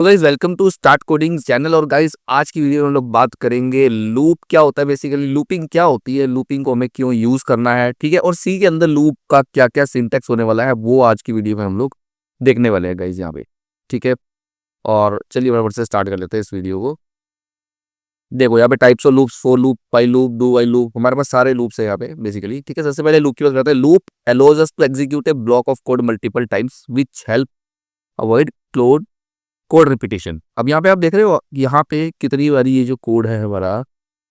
तो guys welcome to start coding channel. और guys आज की वीडियो में हम लोग बात करेंगे लूप क्या होता है, बेसिकली लूपिंग क्या होती है, लूपिंग को हमें क्यों यूज करना है, ठीक है। और सी के अंदर लूप का क्या क्या सिंटैक्स होने वाला है वो आज की वीडियो में हम लोग देखने वाले हैं गाइस यहाँ पे, ठीक है। और चलिए बराबर से स्टार्ट कर लेते हैं इस वीडियो को। देखो यहाँ पे types of loops, for loop, while loop, do while loop, हमारे पास सारे लूप्स है यहाँ पे बेसिकली, ठीक है। सबसे पहले लूप की बात करते हैं। Loop allows us to execute a block of code multiple times which help avoid code repetition. अब यहाँ पे आप देख रहे हो यहाँ पे कितनी बारी ये जो कोड है हमारा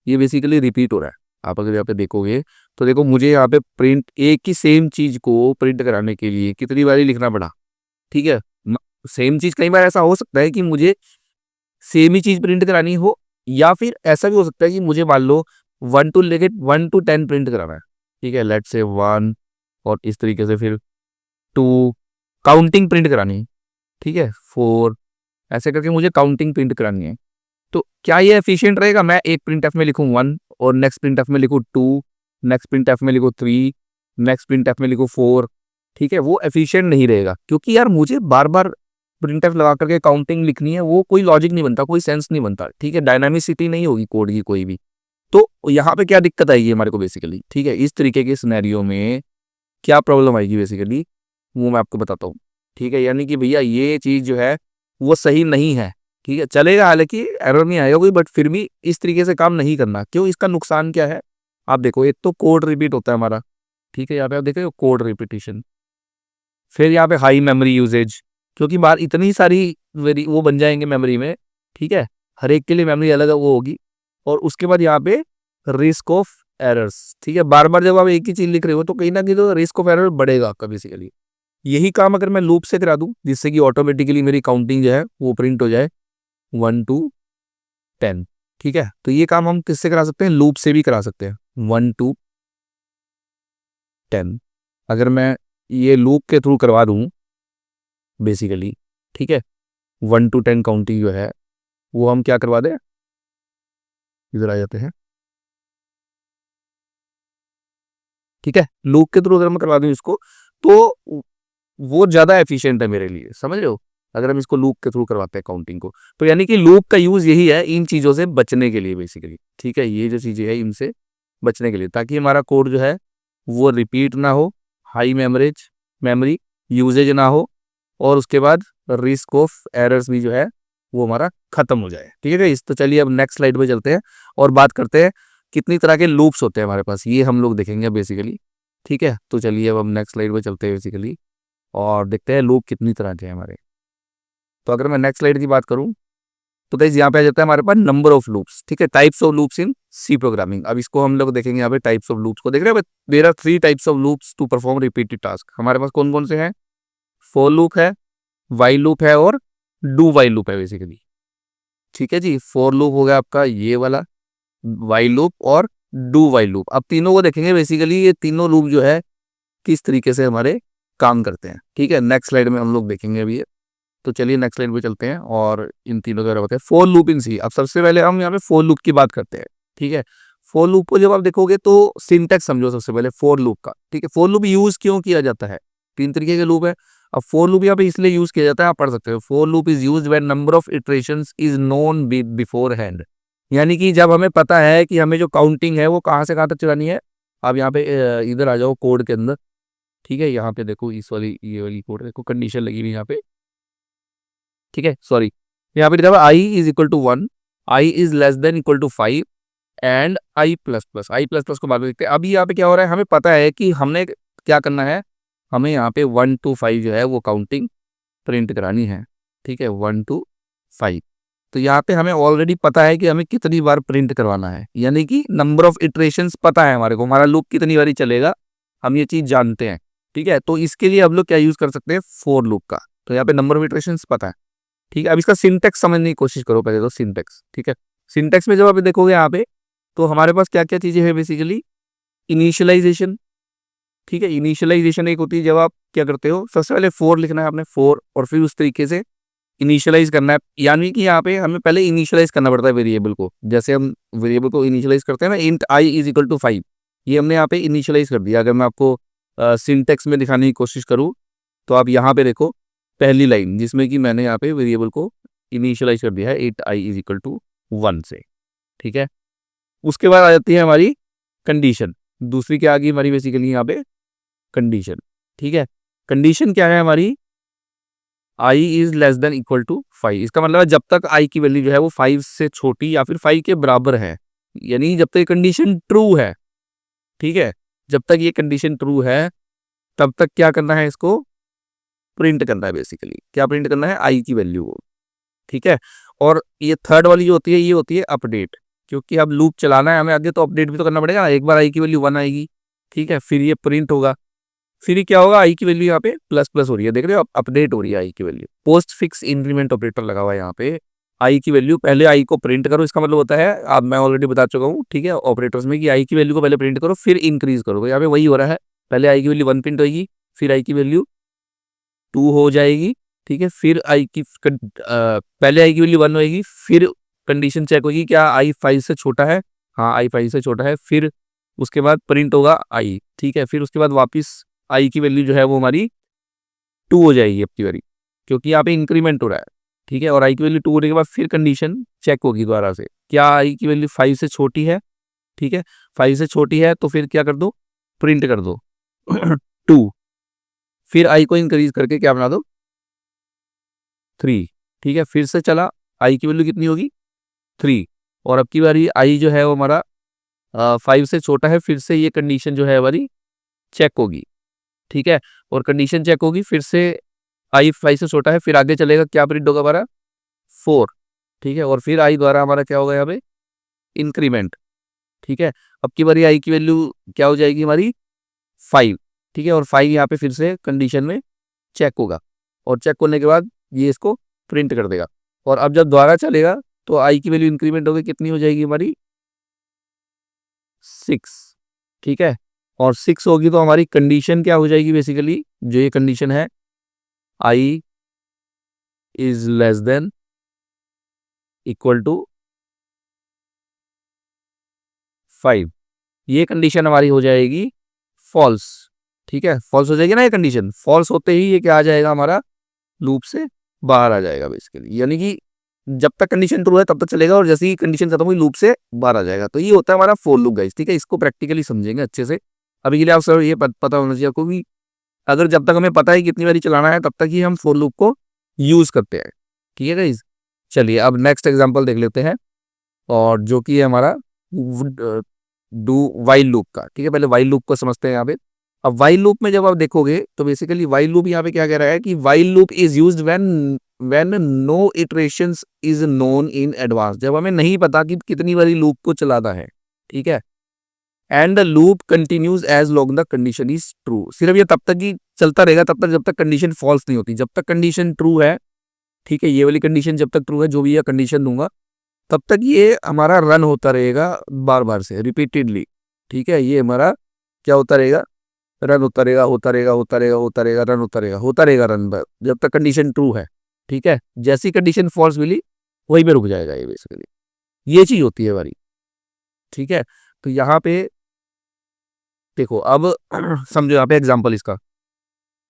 ये बेसिकली रिपीट हो रहा है। आप अगर यहाँ पे देखोगे तो देखो मुझे यहाँ पे प्रिंट एक ही सेम चीज को प्रिंट कराने के लिए कितनी बारी लिखना पड़ा, ठीक है। सेम चीज कई बार ऐसा हो सकता है कि मुझे सेम ही चीज प्रिंट करानी हो, या फिर ऐसा भी हो सकता है कि मुझे मान लो 1 to 10 प्रिंट कराना है, ठीक है। लेट्स से 1 और इस तरीके से फिर 2 काउंटिंग प्रिंट करानी है, ठीक है। 4 ऐसे करके मुझे काउंटिंग प्रिंट करानी है। तो क्या ये एफिशिएंट रहेगा मैं एक प्रिंट एफ में लिखूँ 1 और नेक्स्ट प्रिंट एफ में लिखूँ 2, नेक्स्ट प्रिंट एफ में लिखूँ 3, नेक्स्ट प्रिंट एफ में लिखूँ 4, ठीक है। वो एफिशिएंट नहीं रहेगा क्योंकि यार मुझे बार बार प्रिंट एफ लगा करके काउंटिंग लिखनी है, वो कोई लॉजिक नहीं बनता, कोई सेंस नहीं बनता, ठीक है। डायनामिसिटी नहीं होगी कोड की कोई भी। तो यहाँ पे क्या दिक्कत आएगी हमारे को बेसिकली, ठीक है। इस तरीके के सिनेरियो में क्या प्रॉब्लम आएगी बेसिकली वो मैं आपको बताता हूँ, ठीक है। यानी कि भैया ये चीज जो है वो सही नहीं है, ठीक है। चलेगा हालांकि एरर नहीं आएगा कोई, बट फिर भी इस तरीके से काम नहीं करना। क्यों? इसका नुकसान क्या है आप देखो। एक तो कोड रिपीट होता है हमारा, ठीक है। यहाँ पे आप देखो कोड रिपीटिशन, फिर यहाँ पे हाई मेमोरी यूजेज, क्योंकि बार इतनी सारी वो बन जाएंगे मेमोरी में, ठीक है। हर एक के लिए मेमोरी अलग वो होगी। और उसके बाद यहाँ पे रिस्क ऑफ एरर्स, ठीक है। बार बार जब आप एक ही चीज लिख रहे हो तो कहीं ना कहीं तो रिस्क ऑफ एरर बढ़ेगा आपका बेसिकली। यही काम अगर मैं लूप से करा दूं जिससे कि ऑटोमेटिकली मेरी काउंटिंग जो है वो प्रिंट हो जाए 1 to 10, ठीक है। तो ये काम हम किससे करा सकते हैं? लूप से भी करा सकते हैं 1 to 10। अगर मैं ये लूप के थ्रू करवा दूं बेसिकली, ठीक है, 1 to 10 काउंटिंग जो है वो हम क्या करवा दें, इधर आ जाते हैं, ठीक है। लूप के थ्रू अगर मैं करवा दूं इसको तो वो ज्यादा एफिशिएंट है मेरे लिए, समझ रहे हो। अगर हम इसको लूप के थ्रू करवाते हैं काउंटिंग को, तो यानी कि लूप का यूज यही है इन चीजों से बचने के लिए बेसिकली, ठीक है। ये जो चीजें है इनसे बचने के लिए, ताकि हमारा कोड जो है वो रिपीट ना हो, हाई मेमोरी यूजेज ना हो, और उसके बाद रिस्क ऑफ एरर्स भी जो है वो हमारा खत्म हो जाए, ठीक है। इस तो चलिए अब नेक्स्ट स्लाइड पे चलते हैं और बात करते हैं कितनी तरह के लूप्स होते हैं हमारे पास, ये हम लोग देखेंगे बेसिकली, ठीक है। तो चलिए अब हम नेक्स्ट स्लाइड पे चलते हैं बेसिकली और देखते हैं लूप कितनी तरह के हैं हमारे। तो अगर मैं नेक्स्ट स्लाइड की बात करूं तो गाइस यहाँ पे आ जाता है हमारे पास नंबर ऑफ लूप्स, ठीक है। Types of loops in C programming. अब इसको हम लोग देखेंगे यहाँ पे टाइप्स ऑफ लूप्स को। देख रहे हैं there are 3 types of loops to perform repeated task. हमारे पास कौन कौन से हैं? फॉर लूप है, व्हाइल लूप है और डू व्हाइल लूप है बेसिकली, ठीक है जी। फॉर लूप हो गया आपका ये वाला, व्हाइल लूप और डू व्हाइल लूप। अब तीनों को देखेंगे बेसिकली ये तीनों लूप जो है किस तरीके से हमारे काम करते हैं, ठीक है। नेक्स्ट स्लाइड में हम लोग देखेंगे अभी ये। तो चलिए नेक्स्ट स्लाइड पे चलते हैं और इन तीनों के बारे में बताते हैं। फोर लूप इन सी। अब सबसे पहले हम यहाँ पे फोर लूप की बात करते हैं, ठीक है। फोर लूप को जब आप देखोगे तो सिंटैक्स समझो सबसे पहले फोर लूप का, ठीक है। फोर लूप यूज क्यों किया जाता है? 3 तरीके के लूप है। अब फोर लूप यहाँ पे इसलिए यूज किया जाता है, आप पढ़ सकते हो। For loop is use when number of iterations is known before hand. यानी कि जब हमें पता है कि हमें जो काउंटिंग है वो कहाँ से कहाँ तक चलानी है। अब यहाँ पे इधर आ जाओ कोड के अंदर, ठीक है। यहाँ पे देखो इस वाली ये वाली कोड देखो, कंडीशन लगी हुई यहाँ पे, ठीक है। सॉरी, यहाँ पे लिखा हुआ I is equal to 1, I is less than equal to 5 and I plus plus को बाद में देखते हैं। अभी यहाँ पे क्या हो रहा है, हमें पता है कि हमने क्या करना है, हमें यहाँ पे 1 to 5 जो है वो काउंटिंग प्रिंट करानी है, ठीक है। 1 to 5। तो यहाँ पे हमें ऑलरेडी पता है कि हमें कितनी बार प्रिंट करवाना है, यानी कि नंबर ऑफ इटरेशंस पता है हमारे को, हमारा लूप कितनी बारी चलेगा हम ये चीज जानते हैं, ठीक है। तो इसके लिए हम लोग क्या यूज कर सकते हैं? फोर लूप का। तो यहाँ पे नंबर ऑफ इटरेशंस पता है, ठीक है। अब इसका सिंटेक्स समझने की कोशिश करो पहले तो, सिंटेक्स, ठीक है। सिंटेक्स में जब आप देखोगे यहाँ पे तो हमारे पास क्या क्या चीजें हैं बेसिकली। इनिशियलाइजेशन, ठीक है। इनिशियलाइजेशन एक होती है जब आप क्या करते हो, सबसे पहले फोर लिखना है आपने, फोर, और फिर उस तरीके से इनिशियलाइज करना है। यानी कि यहाँ पे हमें पहले इनिशियलाइज करना पड़ता है वेरिएबल को। जैसे हम वेरिएबल को इनिशियलाइज करते हैं ना, int i is equal to 5, ये हमने यहाँ पे इनिशियलाइज कर दिया। अगर मैं आपको सिंटेक्स में दिखाने की कोशिश करूँ तो आप यहाँ पे देखो पहली लाइन जिसमें कि मैंने यहाँ पे वेरिएबल को इनिशियलाइज कर दिया है 8i इज इक्वल टू 1 से, ठीक है। उसके बाद आ जाती है हमारी कंडीशन, दूसरी क्या आ गई हमारी बेसिकली यहाँ पे कंडीशन, ठीक है। कंडीशन क्या है हमारी, i is less than equal to 5। इसका मतलब है जब तक i की वैल्यू जो है वो 5 से छोटी या फिर 5 के बराबर है, यानी जब तक कंडीशन ट्रू है, ठीक है, जब तक ये कंडीशन ट्रू है तब तक क्या करना है, इसको प्रिंट करना है। बेसिकली क्या प्रिंट करना है, i की वैल्यू को, ठीक है। और ये थर्ड वाली जो होती है ये होती है अपडेट, क्योंकि अब लूप चलाना है हमें आगे तो अपडेट भी तो करना पड़ेगा। एक बार i की वैल्यू 1 आएगी, ठीक है, फिर ये प्रिंट होगा, फिर ये क्या होगा, आई की वैल्यू यहाँ पे प्लस प्लस हो रही है, देख रहे हो, अपडेट हो रही है आई की value. Post fix increment operator लगा हुआ है यहाँ पे। आई की वैल्यू पहले आई को प्रिंट करो, इसका मतलब होता है, अब मैं ऑलरेडी बता चुका हूँ, ठीक है, ऑपरेटर्स में कि आई की वैल्यू को पहले प्रिंट करो फिर इंक्रीज करो। तो यहाँ पे वही हो रहा है, पहले आई की वैल्यू 1 प्रिंट होगी, फिर आई की वैल्यू 2 हो जाएगी, ठीक है, फिर पहले आई की वैल्यू 1 होगी, फिर कंडीशन चेक होगी क्या आई 5 से छोटा है, हाँ आई 5 से छोटा है, फिर उसके बाद प्रिंट होगा आई, ठीक है, फिर उसके बाद वापस आई की वैल्यू जो है वो हमारी 2 हो जाएगी अब की बारी, क्योंकि यहाँ पे इंक्रीमेंट हो रहा है, ठीक है। और आई की वैल्यू 2 होने के बाद फिर कंडीशन चेक होगी दोबारा से, क्या आई की वैल्यू 5 से छोटी है, ठीक है, 5 से छोटी है तो फिर क्या कर दो, प्रिंट कर दो 2, फिर आई को इंक्रीज करके क्या बना दो 3, ठीक है, फिर से चला, आई की वैल्यू कितनी होगी 3, और अब की बारी आई जो है वो हमारा 5 से छोटा है, फिर से ये कंडीशन जो है हमारी चेक होगी, ठीक है, और कंडीशन चेक होगी, फिर से आई 5 से छोटा है, फिर आगे चलेगा क्या प्रिंट होगा हमारा 4, ठीक है, और फिर आई द्वारा हमारा क्या होगा यहाँ पे इंक्रीमेंट, ठीक है। अब की बारी आई की वैल्यू क्या हो जाएगी हमारी 5, ठीक है, और 5 यहाँ पे फिर से कंडीशन में चेक होगा, और चेक होने के बाद ये इसको प्रिंट कर देगा, और अब जब दोबारा चलेगा तो आई की वैल्यू इंक्रीमेंट होगी, कितनी हो जाएगी हमारी 6, ठीक है, और 6 होगी तो हमारी कंडीशन क्या हो जाएगी, बेसिकली जो ये कंडीशन है I is less than equal to 5, ये कंडीशन हमारी हो जाएगी फॉल्स, ठीक है, फॉल्स हो जाएगी ना, ये कंडीशन फॉल्स होते ही ये क्या आ जाएगा हमारा लूप से बाहर आ जाएगा बेसिकली, यानी कि जब तक कंडीशन ट्रू है तब तक चलेगा, और जैसे ही कंडीशन खत्म हुई लूप से बाहर आ जाएगा। तो ये होता है हमारा फॉर लूप गाइस, ठीक है, इसको प्रैक्टिकली समझेंगे अच्छे से। अभी के लिए आप सर ये पता होना चाहिए आपको कि अगर जब तक हमें पता है कितनी बारी चलाना है तब तक ही हम फॉर लूप को यूज करते हैं, ठीक है गाइस। चलिए अब नेक्स्ट एग्जांपल देख लेते हैं, और जो कि है हमारा डू वाइल लूप का, ठीक है, पहले वाइल लूप को समझते हैं यहाँ पे। अब वाइल लूप में जब आप देखोगे तो बेसिकली वाइल लूप यहाँ पे क्या कह रहा है कि while loop is used when no iterations is known in advance, जब हमें नहीं पता कि कितनी बारी लूप को चलाना है, ठीक है, and the loop continues as long the condition is true. सिर्फ ये तब तक ही चलता रहेगा, तब तक जब तक कंडीशन फॉल्स नहीं होती, जब तक कंडीशन ट्रू है, ठीक है, ये वाली कंडीशन जब तक ट्रू है, जो भी यह कंडीशन दूंगा तब तक ये हमारा रन होता रहेगा बार बार से रिपीटेडली, ठीक है, ये हमारा क्या होता रहेगा, रन होता रहेगा, होता रहेगा, होता रहेगा, होता रहेगा, रन होता रहेगा, होता रहेगा रन, जब तक कंडीशन ट्रू है, ठीक है। जैसी कंडीशन फॉल्स मिली वहीं पे रुक जाएगा ये बेसिकली, ये चीज होती है हमारी, ठीक है। तो यहाँ पे देखो अब समझो यहाँ पे एग्जांपल इसका,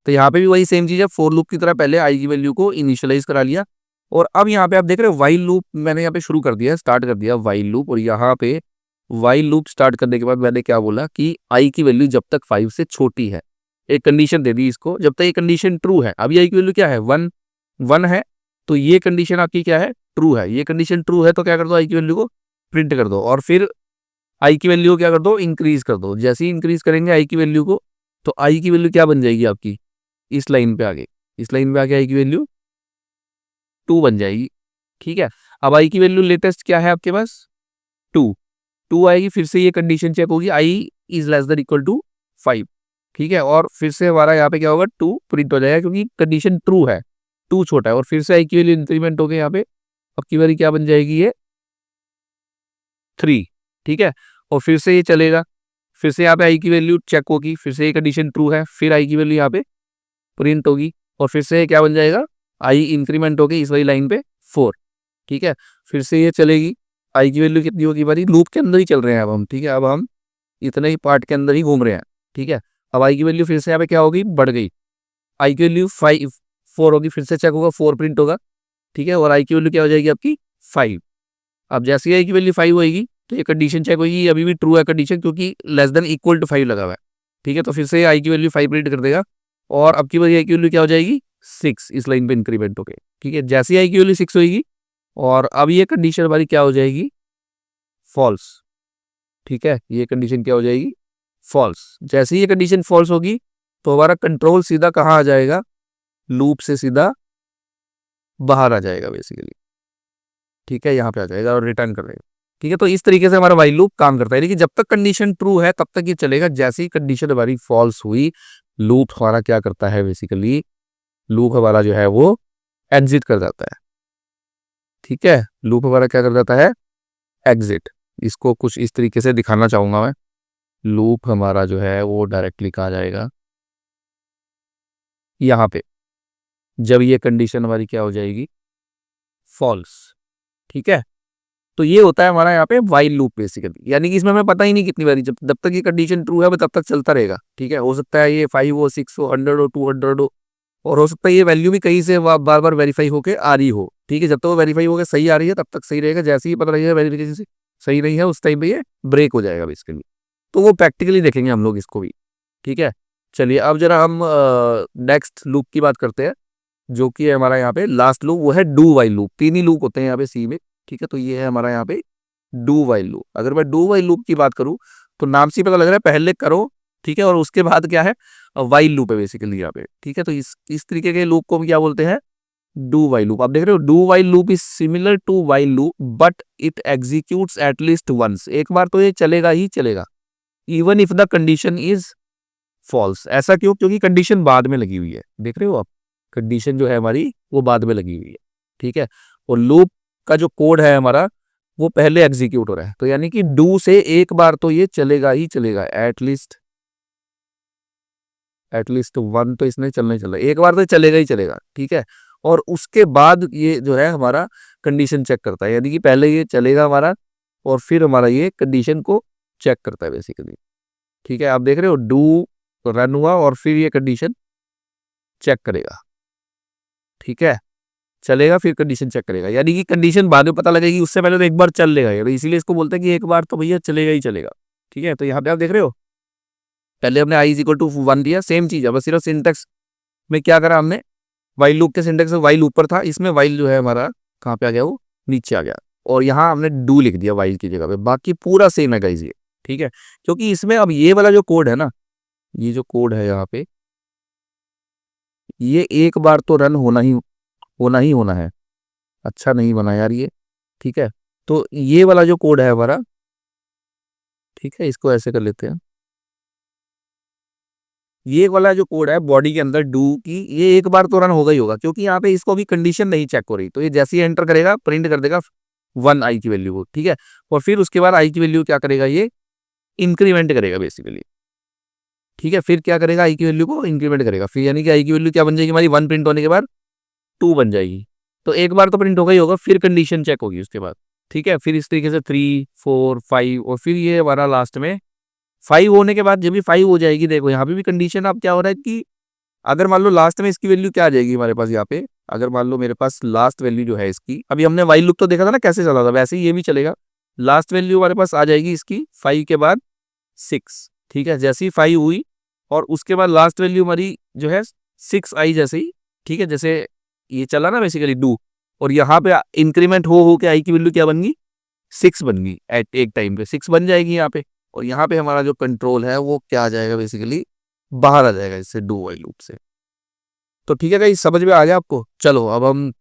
तो यहाँ पे भी वही सेम चीज है, फॉर लूप की तरह पहले आई की वैल्यू को इनिशियलाइज करा लिया, और अब यहाँ पे आप देख रहे हो वाइल लूप मैंने यहाँ पे शुरू कर दिया, स्टार्ट कर दिया वाइल लूप, और यहाँ पे वाइल लूप स्टार्ट करने के बाद मैंने क्या बोला कि आई की वैल्यू जब तक 5 से छोटी है, एक कंडीशन दे दी इसको, जब तक ये कंडीशन ट्रू है, अभी आई की वैल्यू क्या है 1 है, तो ये कंडीशन आपकी क्या है ट्रू है, ये कंडीशन ट्रू है तो क्या कर दो आई की वैल्यू को प्रिंट कर दो, और फिर आई की वैल्यू को क्या कर दो इंक्रीज कर दो। जैसे ही इंक्रीज करेंगे आई की वैल्यू को, तो आई की वैल्यू क्या बन जाएगी आपकी इस लाइन पे आगे, इस लाइन पे आगे आई की वैल्यू 2 बन जाएगी, ठीक है। अब आई की वैल्यू लेटेस्ट क्या है आपके पास 2 आएगी, फिर से ये कंडीशन चेक होगी I is less than equal to 5, ठीक है, और फिर से हमारा यहाँ पे क्या होगा 2 प्रिंट हो जाएगा क्योंकि कंडीशन ट्रू है, 2 छोटा है, और फिर से आई की वैल्यू इंक्रीमेंट हो गई यहाँ पे, अब की बारी क्या बन जाएगी ये 3, ठीक है, और फिर से ये चलेगा, फिर से यहाँ पे आई की वैल्यू चेक होगी, फिर से ये कंडीशन ट्रू है, फिर आई की वैल्यू यहाँ पे प्रिंट होगी, और फिर से क्या बन जाएगा आई इंक्रीमेंट होगी इस वाली लाइन पे 4, ठीक है, फिर से ये चलेगी, आई की वैल्यू कितनी होगी हमारी, लूप के अंदर ही चल रहे हैं अब हम, ठीक है, अब हम इतने ही पार्ट के अंदर ही घूम रहे हैं, ठीक है। अब आई की वैल्यू फिर से यहाँ पे क्या होगी बढ़ गई, आई की वैल्यू 4 होगी, फिर से चेक होगा 4 प्रिंट होगा, ठीक है, और आई की वैल्यू क्या हो जाएगी आपकी 5। अब जैसे ही आई की वैल्यू 5 होएगी तो ये कंडीशन चेक होगी, अभी भी ट्रू है कंडीशन क्योंकि लेस देन इक्वल टू 5 लगा हुआ है। ठीक है, तो फिर से आई की वैल्यू 5 प्रिंट कर देगा और अब की बार आई की वैल्यू क्या हो जाएगी 6, इस लाइन पे इंक्रीमेंट होके। ठीक है, जैसे ही आई की वैल्यू 6 होगी और अब ये कंडीशन हमारी क्या हो जाएगी फॉल्स। ठीक है, ये कंडीशन क्या हो जाएगी फॉल्स। जैसे ही ये कंडीशन फॉल्स होगी तो हमारा कंट्रोल सीधा कहाँ आ जाएगा, लूप से सीधा बाहर आ जाएगा बेसिकली। ठीक है, यहाँ पे आ जाएगा और रिटर्न कर देगा। ठीक है, तो इस तरीके से हमारा व्हाइल लूप काम करता है। लेकिन जब तक कंडीशन ट्रू है तब तक ये चलेगा, जैसे ही कंडीशन हमारी फॉल्स हुई लूप हमारा क्या करता है बेसिकली, लूप हमारा जो है वो एग्जिट कर जाता है। ठीक है, लूप हमारा क्या कर जाता है एग्जिट। इसको कुछ इस तरीके से दिखाना चाहूंगा मैं। लूप हमारा जो है वो डायरेक्टली कहा जाएगा यहाँ पे, जब ये कंडीशन हमारी क्या हो जाएगी फॉल्स। ठीक है, तो ये होता है हमारा यहाँ पे वाइल लूप बेसिकली, यानी कि इसमें हमें पता ही नहीं कितनी बारी, जब तक ये कंडीशन ट्रू है वो तब तक चलता रहेगा। ठीक है, हो सकता है ये 5 हो 6 हो 100 हो 200 हो, और हो सकता है ये वैल्यू भी कहीं से बार बार वेरीफाई होके आ रही हो। ठीक है, जब तक वो वेरीफाई होकर सही आ रही है तब तक सही रहेगा, जैसे ही पता लगेगा वेरिफिकेशन से सही नहीं है उस टाइम पे ये ब्रेक हो जाएगा बेसिकली। तो वो प्रैक्टिकली देखेंगे हम लोग इसको भी। ठीक है, चलिए अब जरा हम नेक्स्ट लूप की बात करते हैं, जो कि है हमारा यहाँ पे लास्ट लूप, वो है do while loop. 3 he loop होते हैं यहाँ पे सी में। ठीक है, तो ये है हमारा यहाँ पे डू वाइल लूप। अगर मैं डू वाइल लूप की बात करूँ तो नाम से पता लग रहा है पहले करो, ठीक है, और उसके बाद क्या है वाइल लूप है बेसिकली यहाँ पे। ठीक है, तो इस तरीके के लूप को हम क्या बोलते हैं डू वाइल लूप। आप देख रहे हो do while loop is similar to while loop but it executes at least once. एक बार तो ये चलेगा ही चलेगा, even if the condition is false. ऐसा क्यों, क्योंकि कंडीशन बाद में लगी हुई है। देख रहे हो आप, कंडीशन जो है हमारी वो बाद में लगी हुई है। ठीक है, और लूप का जो कोड है हमारा वो पहले एग्जीक्यूट हो रहा है, तो यानी कि डू से एक बार तो ये चलेगा ही चलेगा, एटलीस्ट वन तो इसने चलना ही चल रहा है, एक बार तो चलेगा ही चलेगा। ठीक है, और उसके बाद ये जो है हमारा कंडीशन चेक करता है, यानी कि पहले ये चलेगा हमारा और फिर हमारा ये कंडीशन को चेक करता है बेसिकली। ठीक है, आप देख रहे हो डू रन हुआ और फिर ये कंडीशन चेक करेगा। ठीक है, चलेगा फिर कंडीशन चेक करेगा, यानी कि कंडीशन बाद में पता लगेगी, उससे पहले तो एक बार चल लेगा ये, तो इसीलिए इसको बोलते हैं कि एक बार तो भैया चलेगा ही चलेगा। ठीक है, तो यहाँ पे आप देख रहे हो पहले हमने आई इज इक्वल टू 1 दिया, सेम चीज है, बस सिर्फ सिंटेक्स में क्या करा हमने, वाइल लूप के सिंटेक्स में वाइल ऊपर था, इसमें वाइल जो है हमारा कहाँ पे आ गया, वो नीचे आ गया, और यहाँ हमने डू लिख दिया वाइल की जगह पे। बाकी पूरा सेम है गाइस ये। ठीक है, क्योंकि इसमें अब ये वाला जो कोड है ना, ये जो कोड है यहाँ पे, ये एक बार तो रन होना है। अच्छा नहीं बना यार ये। ठीक है, तो ये वाला जो कोड है हमारा, ठीक है, इसको ऐसे कर लेते हैं, ये वाला जो कोड है बॉडी के अंदर डू की, ये एक बार तो रन होगा ही होगा, क्योंकि यहाँ पे इसको भी कंडीशन नहीं चेक हो रही, तो ये जैसे ही एंटर करेगा प्रिंट कर देगा 1 आई की वैल्यू को। ठीक है, और फिर उसके बाद आई की वैल्यू क्या करेगा, ये इंक्रीमेंट करेगा बेसिकली। ठीक है, फिर क्या करेगा आई की वैल्यू को इंक्रीमेंट करेगा, फिर यानी कि आई की वैल्यू क्या बन जाएगी हमारी 1 प्रिंट होने के बाद 2 बन जाएगी। तो एक बार तो प्रिंट होगा ही होगा, फिर कंडीशन चेक होगी उसके बाद। ठीक है, फिर इस तरीके से 3 4 5 और फिर ये हमारा लास्ट में 5 होने के बाद जब भी 5 हो जाएगी, देखो यहाँ पे भी कंडीशन अब क्या हो रहा है कि अगर मान लो लास्ट में इसकी वैल्यू क्या आ जाएगी हमारे पास यहाँ पे, अगर मान लो मेरे पास लास्ट वैल्यू जो है इसकी, अभी हमने वाइल लूप तो देखा था ना कैसे चला था, वैसे ही ये भी चलेगा। लास्ट वैल्यू हमारे पास आ जाएगी इसकी 5 के बाद 6। ठीक है, जैसे ही 5 हुई और उसके बाद लास्ट वैल्यू हमारी जो है 6 आई जैसे ही। ठीक है, जैसे ये चला ना बेसिकली डू, और यहाँ पे इंक्रीमेंट हो के आई की वैल्यू क्या बन गई 6 बन गई, एट एक टाइम पे 6 बन जाएगी यहाँ पे, और यहाँ पे हमारा जो कंट्रोल है वो क्या आ जाएगा बेसिकली बाहर आ जाएगा इससे डू वाइल लूप से। तो ठीक है गाइस, समझ में आ गया आपको। चलो अब हम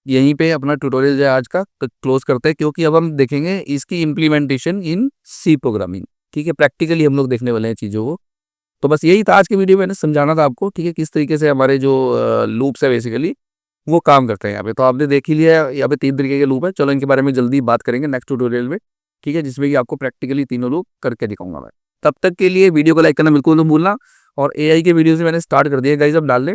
यहीं पे अपना ट्यूटोरियल जो है आज का क्लोज करते हैं, क्योंकि अब हम देखेंगे इसकी इम्प्लीमेंटेशन इन सी प्रोग्रामिंग। ठीक है, प्रैक्टिकली हम लोग देखने वाले हैं चीज़ों को। तो बस यही था आज की वीडियो में, मैंने समझाना था आपको। ठीक है, किस तरीके से हमारे जो लूप्स है बेसिकली वो काम करते हैं यहाँ पे। तो आपने देख ही लिया है यहाँ पे 3 तरीके के लूप है। चलो इनके बारे में जल्दी बात करेंगे नेक्स्ट ट्यूटोरियल में। ठीक है, जिसमें कि आपको प्रैक्टिकली तीनों लूप करके दिखाऊंगा मैं। तब तक के लिए वीडियो को लाइक करना बिल्कुल मत भूलना, और एआई के वीडियो से मैंने स्टार्ट कर दिया गाइस अब डालने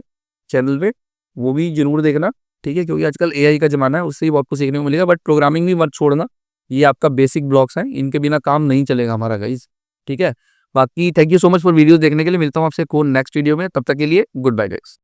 चैनल पे, वो भी जरूर देखना। ठीक है, क्योंकि आजकल एआई का जमाना है, उससे ही बहुत कुछ सीखने को मिलेगा। बट प्रोग्रामिंग भी मत छोड़ना, ये आपका बेसिक ब्लॉक्स हैं, इनके बिना काम नहीं चलेगा हमारा गाइस। ठीक है, बाकी thank you so much for video देखने के लिए। मिलता हूँ आपसे नेक्स्ट वीडियो में, तब तक के लिए गुड बाय गाइस।